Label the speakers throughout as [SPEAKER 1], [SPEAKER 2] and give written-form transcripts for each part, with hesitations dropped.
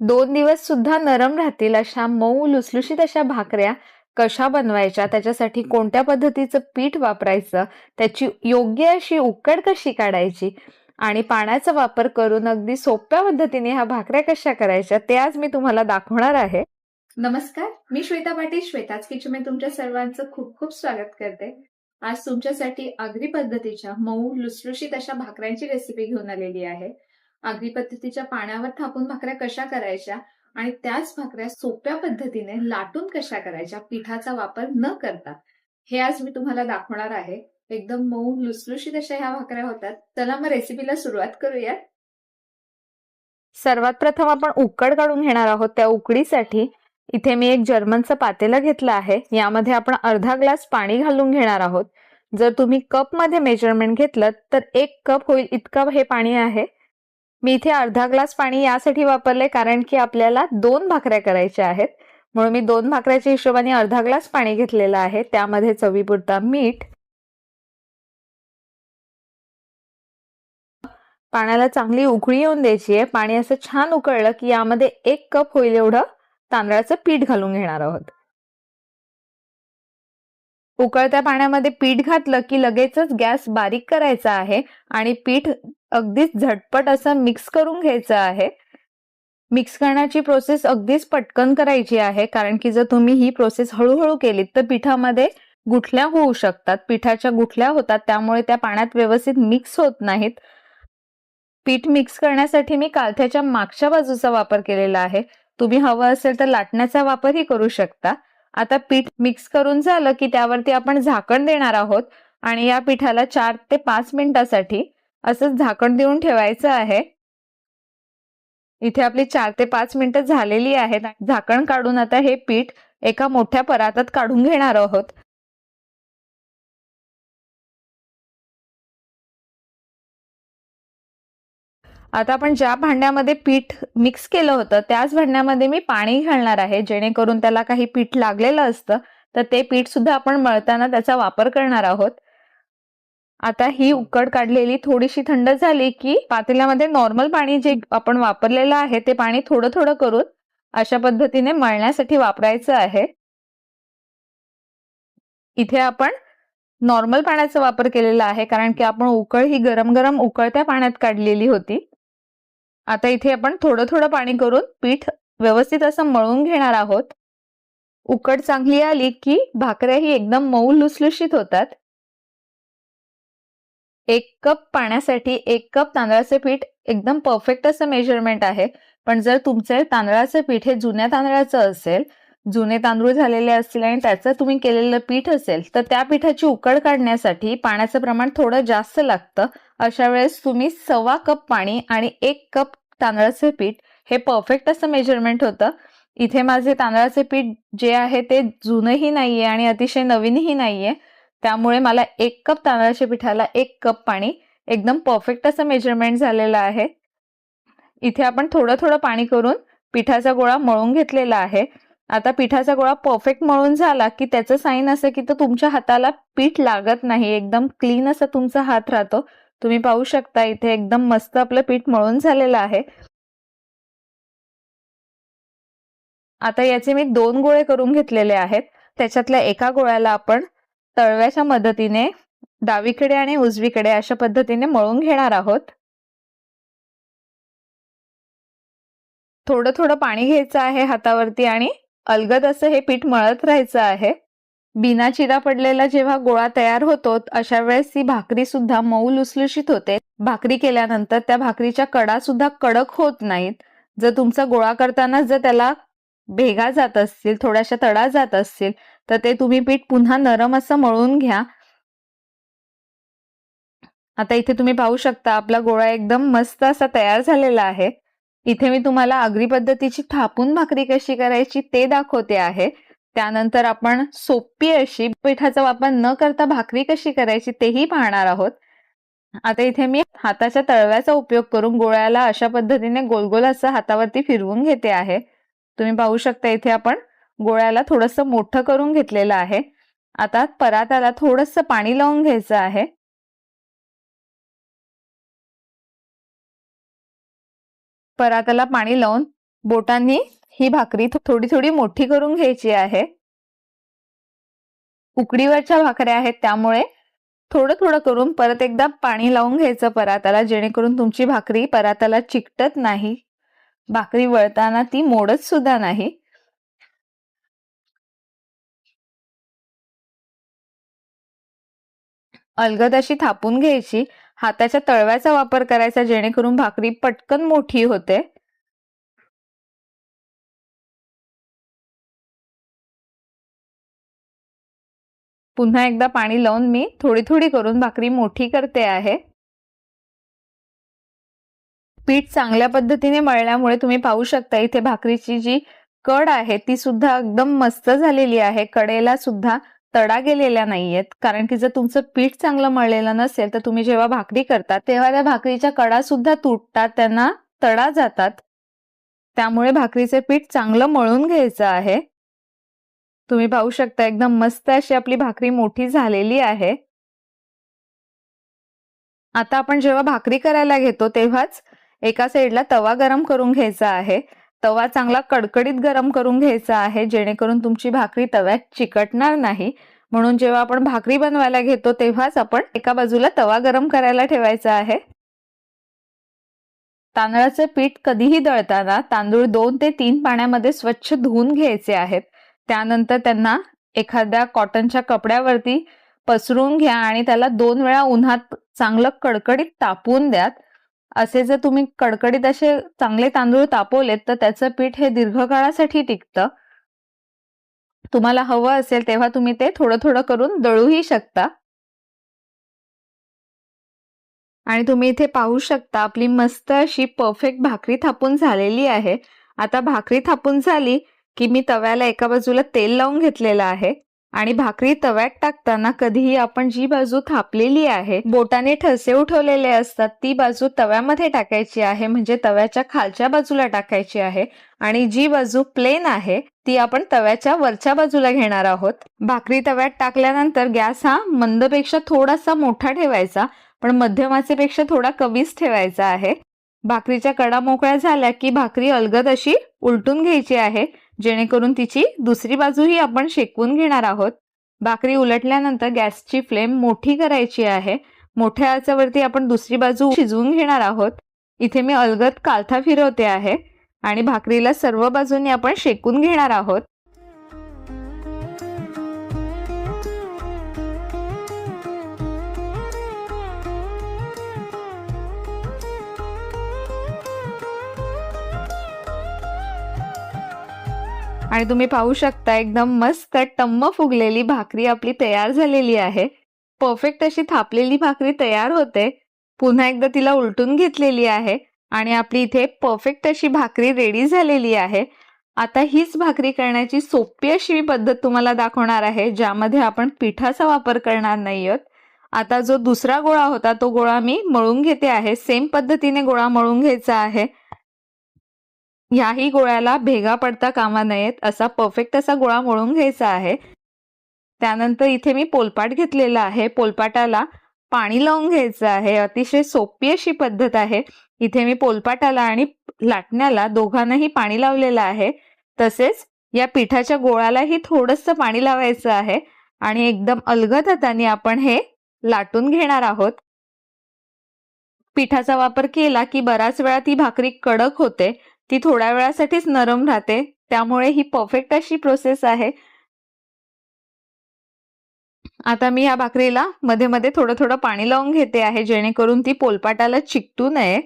[SPEAKER 1] 2 दिवस सुद्धा नरम राहतील अशा मऊ लुसलुशीत अशा भाकऱ्या कशा बनवायच्या, त्याच्यासाठी कोणत्या पद्धतीचं पीठ वापरायचं, त्याची योग्य अशी उकड कशी काढायची आणि पाण्याचा वापर करून अगदी सोप्या पद्धतीने ह्या भाकऱ्या कशा करायच्या ते आज मी तुम्हाला दाखवणार आहे.
[SPEAKER 2] नमस्कार, मी श्वेता पाटील, श्वेताज किचन मध्ये तुमच्या सर्वांचं खूप खूप स्वागत करते. आज तुमच्यासाठी आगरी पद्धतीच्या मऊ लुसलुशीत अशा भाकऱ्यांची रेसिपी घेऊन आलेली आहे. आगरी पद्धतीच्या पाण्यावर थापून भाकऱ्या कशा करायच्या आणि त्याच भाकऱ्या सोप्या पद्धतीने लाटून कशा करायच्या पिठाचा वापर न करता, हे आज मी तुम्हाला दाखवणार आहे. एकदम मऊ लुसलुशीत अशा ह्या भाकऱ्या होतात. चला मग रेसिपीला सुरुवात करूया.
[SPEAKER 1] सर्वात प्रथम आपण उकड काढून घेणार आहोत. त्या उकडीसाठी इथे मी एक जर्मनचं पातेलं घेतलं आहे. यामध्ये आपण अर्धा ग्लास पाणी घालून घेणार आहोत. जर तुम्ही कप मध्ये मेजरमेंट घेतलं तर 1 कप होईल इतकं हे पाणी आहे. मी इथे अर्धा ग्लास पाणी यासाठी वापरले कारण की आपल्याला 2 भाकऱ्या करायच्या आहेत, म्हणून मी 2 भाकऱ्याच्या हिशोबाने अर्धा ग्लास पाणी घेतलेलं आहे. त्यामध्ये चवीपुरता मीठ, पाण्याला चांगली उकळी येऊन द्यायची आहे. पाणी असं छान उकळलं की यामध्ये 1 कप होईल एवढं तांदळाचं पीठ घालून घेणार आहोत. उकळत्या पाण्यामध्ये पीठ घातलं की लगेचच गॅस बारीक करायचा आहे आणि पीठ अगदीच झटपट असं मिक्स करून घ्यायचं आहे. मिक्स करण्याची प्रोसेस अगदीच पटकन करायची आहे, कारण की जर तुम्ही ही प्रोसेस हळूहळू केलीत तर पिठामध्ये गुठल्या होऊ शकतात. पिठाच्या गुठल्या होतात, त्यामुळे त्या पाण्यात व्यवस्थित मिक्स होत नाहीत. पीठ मिक्स करण्यासाठी मी कालथ्याच्या मागच्या बाजूचा वापर केलेला आहे. तुम्ही हवं असेल तर लाटण्याचा वापरही करू शकता. आता पीठ मिक्स करून झालं की त्यावरती आपण झाकण देणार आहोत आणि या पिठाला 4 ते 5 मिनिटासाठी असंच झाकण देऊन ठेवायचं आहे. इथे आपली 4 ते 5 मिनिटं झालेली आहेत. झाकण काढून आता हे पीठ एका मोठ्या परातात काढून घेणार आहोत. आता आपण ज्या भांड्यामध्ये पीठ मिक्स केलं होतं त्याच भांड्यामध्ये मी पाणी घालणार आहे, जेणेकरून त्याला काही पीठ लागलेलं असतं तर ते पीठ सुद्धा आपण मळताना त्याचा वापर करणार आहोत. आता ही उकड काढलेली थोडीशी थंड झाली की पातेल्यामध्ये नॉर्मल पाणी जे आपण वापरलेलं आहे ते पाणी थोडं थोडं करून अशा पद्धतीने मळण्यासाठी वापरायचं आहे. इथे आपण नॉर्मल पाण्याचा वापर केलेला आहे, कारण की आपण उकळ ही गरम गरम उकळत्या पाण्यात काढलेली होती. आता इथे आपण थोडं थोडं पाणी करून पीठ व्यवस्थित असं मळून घेणार आहोत. उकड चांगली आली की भाकऱ्या ही एकदम मऊ लुसलुशीत होतात. 1 कप पाण्यासाठी 1 कप तांदळाचे पीठ एकदम परफेक्ट असं मेजरमेंट आहे. पण जर तुमचे तांदळाचे पीठ हे जुन्या तांदळाचं असेल, जुने तांदूळ झालेले असतील आणि त्याचं तुम्ही केलेलं पीठ असेल, तर त्या पिठाची उकड काढण्यासाठी पाण्याचं प्रमाण थोडं जास्त लागतं. अशा वेळेस तुम्ही 1.25 कप पाणी आणि 1 कप तांदळाचे पीठ हे परफेक्ट असं मेजरमेंट होतं. इथे माझे तांदळाचे पीठ जे आहे ते जुनंही नाहीये आणि अतिशय नवीनही नाहीये, त्यामुळे मला 1 कप तांदळाच्या पिठाला 1 कप पाणी एकदम परफेक्ट असं मेजरमेंट झालेलं आहे. इथे आपण थोडं थोडं पाणी करून पिठाचा गोळा मळून घेतलेला आहे. आता पिठाचा गोळा परफेक्ट मळून झाला की त्याचं साइन असं की तो तुमच्या हाताला पीठ लागत नाही, एकदम क्लीन असा तुमचा हात राहतो. तुम्ही पाहू शकता इथे एकदम मस्त आपलं पीठ मळून झालेलं आहे. आता याचे मी 2 गोळे करून घेतलेले आहेत. त्याच्यातल्या एका गोळ्याला आपण तळव्याच्या मदतीने डावीकडे आणि उजवीकडे अशा पद्धतीने मळून घेणार आहोत. थोडं थोडं पाणी घ्यायचं आहे हातावरती आणि अलगद असं हे पीठ मळत राहायचं आहे. बिना चिरा पडलेला जेव्हा गोळा तयार होतो अशा वेळेस ती भाकरी सुद्धा मऊ लुसलुशीत होते. भाकरी केल्यानंतर त्या भाकरीच्या कडा सुद्धा कडक होत नाहीत. जर तुमचा गोळा करताना जर त्याला भेगा जात असतील, थोड्याशा तडा जात असतील, तर ते तुम्ही पीठ पुन्हा नरम असं मळून घ्या. आता इथे तुम्ही पाहू शकता आपला गोळा एकदम मस्त असा तयार झालेला आहे. इथे मी तुम्हाला आगरी पद्धतीची थापून भाकरी कशी करायची ते दाखवते आहे. त्यानंतर आपण सोपी अशी पिठाचा वापर न करता भाकरी कशी करायची तेही पाहणार आहोत. आता इथे मी हाताच्या तळव्याचा उपयोग करून गोळ्याला अशा पद्धतीने गोलगोल असं हातावरती फिरवून घेते आहे. तुम्ही पाहू शकता इथे आपण गोळ्याला थोडंसं मोठं करून घेतलेलं आहे. आता पराताला थोडंसं पाणी लावून घ्यायचं आहे. पराताला पाणी लावून बोटांनी ही भाकरी थोडी थोडी मोठी करून घ्यायची आहे. उकडीवरच्या भाकऱ्या आहेत त्यामुळे थोडं थोडं करून परत एकदा पाणी लावून घ्यायचं पराताला, जेणेकरून तुमची भाकरी पराताला चिकटत नाही, भाकरी वळताना ती मोडत सुद्धा नाही. अलगद अशी थापून घ्यायची. हाताच्या तळव्याचा वापर करायचा, जेणेकरून भाकरी पटकन मोठी होते. पुन्हा एकदा पाणी लावून मी थोडी थोडी करून भाकरी मोठी करते आहे. पीठ चांगल्या पद्धतीने मळल्यामुळे तुम्ही पाहू शकता इथे भाकरीची जी कड आहे ती सुद्धा एकदम मस्त झालेली आहे. कडेला सुद्धा तडा गेलेल्या नाहीयेत, कारण की जर तुमचं पीठ चांगलं मळलेलं नसेल तर तुम्ही जेव्हा भाकरी करता तेव्हा त्या भाकरीच्या कडा सुद्धा तुटतात, त्यांना तडा जातात. त्यामुळे भाकरीचे पीठ चांगलं मळून घ्यायचं आहे. तुम्ही पाहू शकता एकदम मस्त अशी आपली भाकरी मोठी झालेली आहे. आता आपण जेव्हा भाकरी करायला घेतो तेव्हाच एका साईडला तवा गरम करून घ्यायचा आहे. तवा चांगला कडकडीत गरम करून घ्यायचा आहे, जेणेकरून तुमची भाकरी तव्यात चिकटणार नाही. म्हणून जेव्हा आपण भाकरी बनवायला घेतो तेव्हाच आपण एका बाजूला तवा गरम करायला ठेवायचा आहे. तांदळाचे पीठ कधीही दळताना तांदूळ 2 ते 3 पाण्यामध्ये स्वच्छ धुवून घ्यायचे आहेत. त्यानंतर त्यांना एखाद्या कॉटनच्या कपड्यावरती पसरून घ्या आणि त्याला 2 वेळा उन्हात चांगलं कडकडीत तापवून द्या. असे जर तुम्ही कडकडीत असे चांगले तांदूळ तापवलेत तर त्याचं पीठ हे दीर्घकाळासाठी टिकतं. तुम्हाला हवं असेल तेव्हा तुम्ही ते थोडं थोडं करून दळूही शकता. आणि तुम्ही इथे पाहू शकता आपली मस्त अशी परफेक्ट भाकरी थापून झालेली आहे. आता भाकरी थापून झाली की मी तव्याला एका बाजूला तेल लावून घेतलेलं आहे आणि भाकरी तव्यात टाकताना कधीही आपण जी बाजू थापलेली आहे, बोटाने ठसे उठवलेले असतात, ती बाजू तव्यामध्ये टाकायची आहे, म्हणजे तव्याच्या खालच्या बाजूला टाकायची आहे. आणि जी बाजू प्लेन आहे ती आपण तव्याच्या वरच्या बाजूला घेणार आहोत. भाकरी तव्यात टाकल्यानंतर गॅस हा मंदपेक्षा थोडासा मोठा ठेवायचा, पण मध्यमाचेपेक्षा थोडा कमीच ठेवायचा आहे. भाकरीच्या कडा मोकळ्या झाल्या की भाकरी अलगद अशी उलटून घ्यायची आहे, जेणेकरून तिची दुसरी बाजूही आपण शेकवून घेणार आहोत. भाकरी उलटल्यानंतर गॅसची फ्लेम मोठी करायची आहे. मोठ्या आचेवरती आपण दुसरी बाजू शिजवून घेणार आहोत. इथे मी अलगद कालथा फिरवते आहे आणि भाकरीला सर्व बाजूंनी आपण शेकून घेणार आहोत. आणि तुम्ही पाहू शकता एकदम मस्त टम्म फुगलेली भाकरी आपली तयार झालेली आहे. परफेक्ट अशी थापलेली भाकरी तयार होते. पुन्हा एकदा तिला उलटून घेतलेली आहे आणि आपली इथे परफेक्ट अशी भाकरी रेडी झालेली आहे. आता हीच भाकरी करण्याची सोपी अशी मी पद्धत तुम्हाला दाखवणार आहे, ज्यामध्ये आपण पिठाचा वापर करणार नाही आहोत. आता जो दुसरा गोळा होता तो गोळा मी मळून घेते आहे. सेम पद्धतीने गोळा मळून घ्यायचा आहे. ह्याही गोळ्याला भेगा पडता कामा नयेत, असा परफेक्ट असा गोळा मळून घ्यायचा आहे. त्यानंतर इथे मी पोलपाट घेतलेला आहे. पोलपाटाला पाणी लावून घ्यायचं आहे. अतिशय सोपी अशी पद्धत आहे. इथे मी पोलपाटाला आणि लाटण्याला दोघांनाही पाणी लावलेलं आहे. तसेच या पिठाच्या गोळ्यालाही थोडंसं पाणी लावायचं आहे आणि एकदम अलगद हाताने आपण हे लाटून घेणार आहोत. पिठाचा वापर केला की बराच वेळा ती भाकरी कडक होते, ती थोड्या वेळासाठीच नरम राहते. त्यामुळे ही परफेक्ट अशी प्रोसेस आहे. आता मी या भाकरीला मध्ये मध्ये थोडं थोडं पाणी लावून घेते आहे, जेणेकरून ती पोलपाटाला चिकटू नये.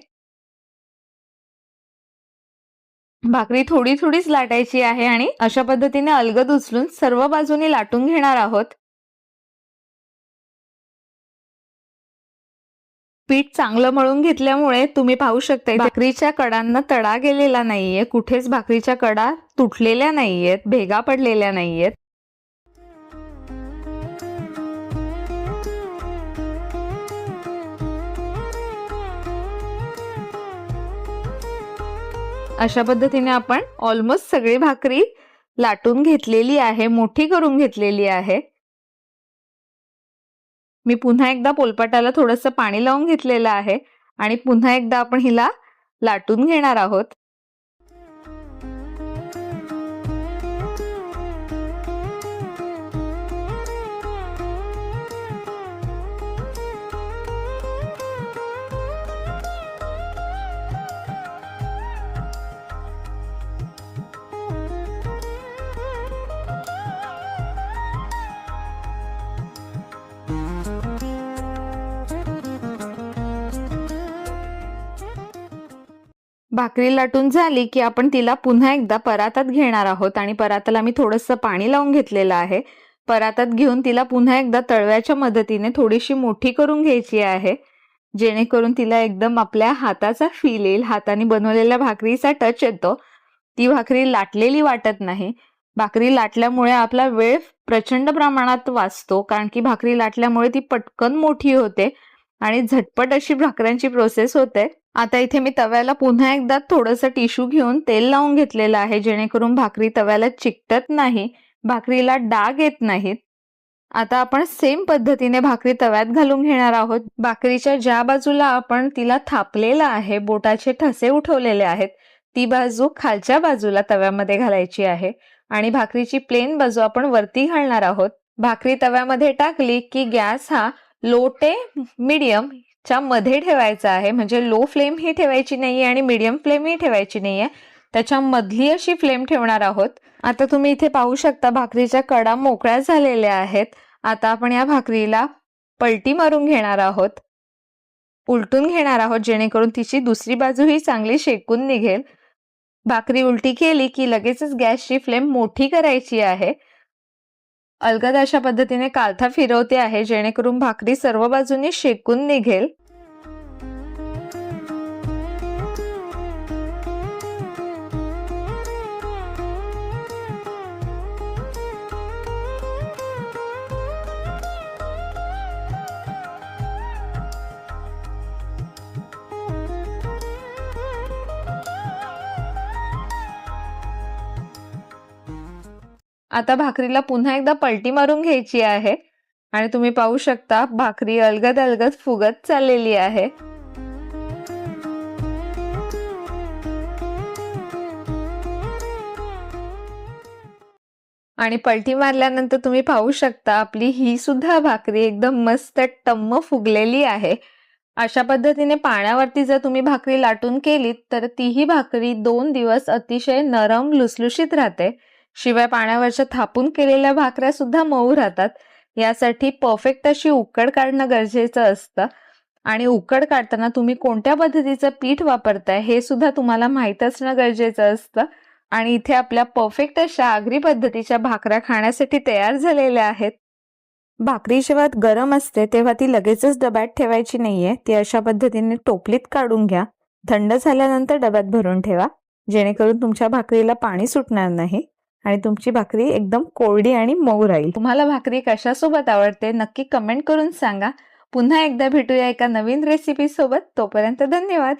[SPEAKER 1] भाकरी थोडी थोडीच लाटायची आहे आणि अशा पद्धतीने अलगद उचलून सर्व बाजूनी लाटून घेणार आहोत. पीठ चांगलं मळून घेतल्यामुळे तुम्ही पाहू शकता भाकरीच्या कडांना तडा गेलेला नाहीये, कुठेच भाकरीच्या कडा तुटलेल्या नाहीयेत, भेगा पडलेल्या नाहीयेत. अशा पद्धतीने आपण ऑलमोस्ट सगळी भाकरी लाटून घेतलेली आहे, मोठी करून घेतलेली आहे. मी पुन्हा एकदा पोलपाटाला थोडंसं पाणी लावून घेतलेलं आहे आणि पुन्हा एकदा आपण हिला लाटून घेणार आहोत. भाकरी लाटून झाली की आपण तिला पुन्हा एकदा परातात घेणार आहोत आणि पराताला मी थोडंसं पाणी लावून घेतलेलं आहे. परातात घेऊन तिला पुन्हा एकदा तळव्याच्या मदतीने थोडीशी मोठी करून घ्यायची आहे, जेणेकरून तिला एकदम आपल्या हाताचा फील येईल. हाताने बनवलेल्या भाकरीचा टच येतो. ती भाकरी लाटलेली वाटत नाही. भाकरी लाटल्यामुळे आपला वेळ प्रचंड प्रमाणात वाचतो, कारण की भाकरी लाटल्यामुळे ती पटकन मोठी होते आणि झटपट अशी भाकऱ्यांची प्रोसेस होते. आता इथे मी तव्याला पुन्हा एकदा थोडंसं टिश्यू घेऊन तेल लावून घेतलेलं आहे, जेणेकरून भाकरी तव्याला चिकटत नाही, भाकरीला डाग येत नाहीत. आता आपण सेम पद्धतीने भाकरी तव्यात घालून घेणार आहोत. भाकरीच्या ज्या बाजूला आपण तिला थापलेलं आहे, बोटाचे ठसे उठवलेले आहेत, ती बाजू खालच्या बाजूला तव्यामध्ये घालायची आहे आणि भाकरीची प्लेन बाजू आपण वरती घालणार आहोत. भाकरी तव्यामध्ये टाकली की गॅस हा लो ते मीडियम च्या मध्ये ठेवायचा आहे, म्हणजे लो फ्लेम ही ठेवायची नाहीये आणि मीडियम फ्लेम ही ठेवायची नाहीये, त्याच्या मधली अशी फ्लेम ठेवणार आहोत. आता तुम्ही इथे पाहू शकता भाकरीच्या कडा मोकळ्या झालेल्या आहेत. आता आपण या भाकरीला पलटी मारून घेणार आहोत, उलटून घेणार आहोत, जेणेकरून तिची दुसरी बाजू ही चांगली शेकून निघेल. भाकरी उलटी केली की लगेचच गॅसची फ्लेम मोठी करायची आहे. अलगद अशा पद्धतीने कालथा फिरवते आहे, जेणेकरून भाकरी सर्व बाजूनी शेकून निघेल. आता भाकरीला पुन्हा एकदा पलटी मारून घ्यायची आहे आणि तुम्ही पाहू शकता भाकरी अलगद अलगद फुगत चाललेली आहे. आणि पलटी मारल्यानंतर तुम्ही पाहू शकता आपली ही सुद्धा भाकरी एकदम मस्त टम्म फुगलेली आहे. अशा पद्धतीने पाण्यावरती जर तुम्ही भाकरी लाटून केलीत तर तीही भाकरी 2 दिवस अतिशय नरम लुसलुशीत राहते. शिवाय पाण्यावरच्या थापून केलेल्या भाकऱ्या सुद्धा मऊ राहतात. यासाठी परफेक्ट अशी उकड काढणं गरजेचं असतं आणि उकड काढताना तुम्ही कोणत्या पद्धतीचं पीठ वापरताय हे सुद्धा तुम्हाला माहीत असणं गरजेचं असतं. आणि इथे आपल्या परफेक्ट अशा आगरी पद्धतीच्या भाकऱ्या खाण्यासाठी तयार झालेल्या आहेत. भाकरी जेव्हा गरम असते तेव्हा ती लगेचच डब्यात ठेवायची नाहीये. ती अशा पद्धतीने टोपलीत काढून घ्या. थंड झाल्यानंतर डब्यात भरून ठेवा, जेणेकरून तुमच्या भाकरीला पाणी सुटणार नाही आणि तुमची भाकरी एकदम कोरडी आणि मऊ राहील. तुम्हाला भाकरी कशासोबत आवडते नक्की कमेंट करून सांगा. पुन्हा एकदा भेटूया एका नवीन रेसिपी सोबत. तोपर्यंत धन्यवाद.